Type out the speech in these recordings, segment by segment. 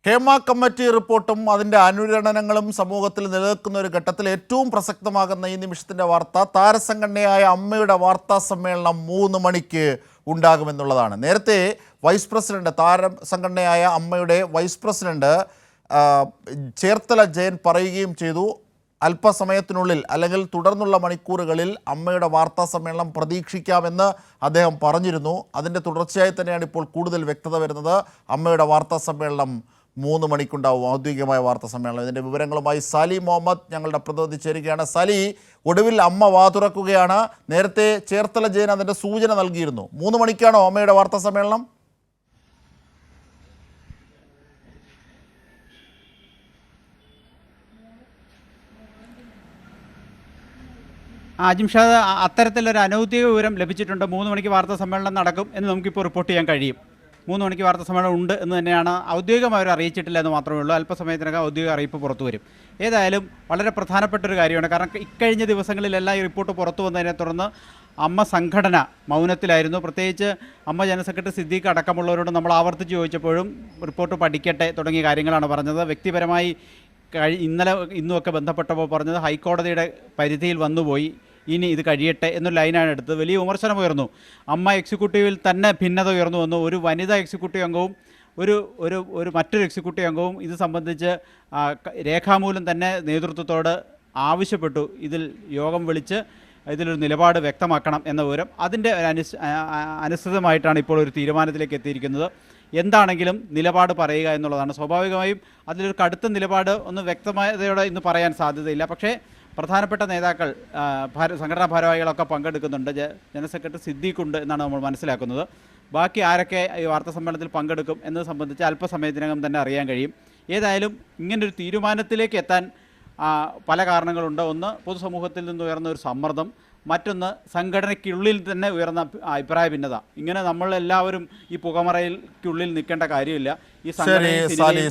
Hema committee റിപ്പോർട്ടും അതിൻ്റെ അനുരണനങ്ങളും സമൂഹത്തിൽ നിലനിൽക്കുന്ന ഒരു ഘട്ടത്തിൽ ഏറ്റവും പ്രസക്തമാകുന്ന ഈ നിമിഷത്തിൻ്റെ വാർത്ത താരസംഘടനയായ അമ്മയുടെ വാർത്താ സമ്മേളനം 3 മണിക്ക് ഉണ്ടാകുമെന്നുള്ളതാണ്. നേരത്തെ വൈസ് പ്രസിഡന്റ്, താരസംഘടനയായ അമ്മയുടെ വൈസ് പ്രസിഡന്റ് ചേർത്തല ജയൻ പറയുകയും ചെയ്തു, അല്പസമയത്തിനുള്ളിൽ അല്ലെങ്കിൽ തുടർന്നുള്ള മണിക്കൂറുകളിൽ അമ്മയുടെ വാർത്താ സമ്മേളനം പ്രതീക്ഷിക്കാമെന്ന് അദ്ദേഹം പറഞ്ഞിരുന്നു. അതിൻ്റെ തുടർച്ചയായി തന്നെയാണ് ഇപ്പോൾ കൂടുതൽ വ്യക്തത വരുന്നത്. അമ്മയുടെ വാർത്താ സമ്മേളനം 3 മണിക്കുണ്ടാവും, ഔദ്യോഗികമായ വാർത്താ സമ്മേളനം. ഇതിൻ്റെ വിവരങ്ങളുമായി സാലി മുഹമ്മദ് ഞങ്ങളുടെ പ്രതിനിധി ചേരുകയാണ്. സാലി, ഒടുവിൽ അമ്മ വാതുറക്കുകയാണ്. നേരത്തെ ചേർത്തല ജയൻ അതിൻ്റെ സൂചന നൽകിയിരുന്നു. 3 മണിക്കാണോ അമ്മയുടെ വാർത്താ സമ്മേളനം? ജിംഷാദ്, അത്തരത്തിലൊരു അനൗദ്യോഗിക വിവരം ലഭിച്ചിട്ടുണ്ട്. 3 മണിക്ക് വാർത്താ സമ്മേളനം നടക്കും എന്ന് നമുക്കിപ്പോൾ റിപ്പോർട്ട് ചെയ്യാൻ കഴിയും. 3 മണിക്ക് വാർത്താ സമ്മേളനം ഉണ്ട് എന്ന് തന്നെയാണ്. ഔദ്യോഗികമായി അവർ അറിയിച്ചിട്ടില്ല എന്ന് മാത്രമേ ഉള്ളൂ. അല്പസമയത്തിനകം ഔദ്യോഗിക അറിയിപ്പ് പുറത്തു വരും. ഏതായാലും വളരെ പ്രധാനപ്പെട്ട ഒരു കാര്യമാണ്. കാരണം ഇക്കഴിഞ്ഞ ദിവസങ്ങളിലെല്ലാം ഈ റിപ്പോർട്ട് പുറത്തു വന്നതിനെ തുടർന്ന് അമ്മ സംഘടന മൗനത്തിലായിരുന്നു. പ്രത്യേകിച്ച് അമ്മ ജനറൽ സെക്രട്ടറി സിദ്ദീഖ് അടക്കമുള്ളവരോട് നമ്മൾ ആവർത്തിച്ച് ചോദിച്ചപ്പോഴും റിപ്പോർട്ട് പഠിക്കട്ടെ തുടങ്ങിയ കാര്യങ്ങളാണ് പറഞ്ഞത്. വ്യക്തിപരമായി ഇന്നലെ ഇന്നുമൊക്കെ ബന്ധപ്പെട്ടപ്പോൾ പറഞ്ഞത് ഹൈക്കോടതിയുടെ പരിധിയിൽ വന്നുപോയി, ഇനി ഇത് കഴിയട്ടെ എന്നൊരു ലൈനാണ് എടുത്തത്. വലിയ വിമർശനം ഉയർന്നു. അമ്മ എക്സിക്യൂട്ടീവിൽ തന്നെ ഭിന്നത ഉയർന്നു വന്നു. ഒരു വനിതാ എക്സിക്യൂട്ടീവ് അംഗവും മറ്റൊരു എക്സിക്യൂട്ടീവ് അംഗവും ഇത് സംബന്ധിച്ച് രേഖാമൂലം തന്നെ നേതൃത്വത്തോട് ആവശ്യപ്പെട്ടു, ഇതിൽ യോഗം വിളിച്ച് ഇതിലൊരു നിലപാട് വ്യക്തമാക്കണം എന്ന വിവരം. അതിൻ്റെ അനുസൃതമായിട്ടാണ് ഇപ്പോൾ ഒരു തീരുമാനത്തിലേക്ക് എത്തിയിരിക്കുന്നത്. എന്താണെങ്കിലും നിലപാട് പറയുക എന്നുള്ളതാണ്. സ്വാഭാവികമായും അതിലൊരു കടുത്ത നിലപാട് ഒന്ന് വ്യക്തമായതയോടെ ഇന്ന് പറയാൻ സാധ്യതയില്ല. പക്ഷേ പ്രധാനപ്പെട്ട നേതാക്കൾ, സംഘടനാ ഭാരവാഹികളൊക്കെ പങ്കെടുക്കുന്നുണ്ട്. ജനറൽ സെക്രട്ടറി സിദ്ദീഖ് ഉണ്ട് എന്നാണ് നമ്മൾ മനസ്സിലാക്കുന്നത്. ബാക്കി ആരൊക്കെ ഈ വാർത്താ സമ്മേളനത്തിൽ പങ്കെടുക്കും എന്നത് സംബന്ധിച്ച് അല്പസമയത്തിനകം തന്നെ അറിയാൻ കഴിയും. ഏതായാലും ഇങ്ങനൊരു തീരുമാനത്തിലേക്ക് എത്താൻ പല കാരണങ്ങളുണ്ട്. ഒന്ന്, പൊതുസമൂഹത്തിൽ നിന്ന് ഉയർന്ന ഒരു സമ്മർദ്ദം. മറ്റൊന്ന്, സംഘടനയ്ക്കുള്ളിൽ തന്നെ ഉയർന്ന അഭിപ്രായ ഭിന്നത. ഇങ്ങനെ നമ്മളെല്ലാവരും ഈ പുകമറയ്ക്കുള്ളിൽ നിൽക്കേണ്ട കാര്യമില്ല. ഈ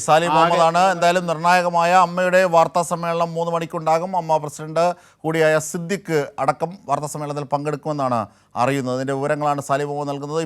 സാലി മുഹമ്മദാണ്. എന്തായാലും നിർണായകമായ അമ്മയുടെ വാർത്താ സമ്മേളനം 3 മണിക്കുണ്ടാകും. അമ്മ പ്രസിഡന്റ് കൂടിയായ സിദ്ദിഖ് അടക്കം വാർത്താ സമ്മേളനത്തിൽ പങ്കെടുക്കുമെന്നാണ് അറിയുന്നത്. അതിൻ്റെ വിവരങ്ങളാണ് സാലി മുഹമ്മദ് നൽകുന്നത്.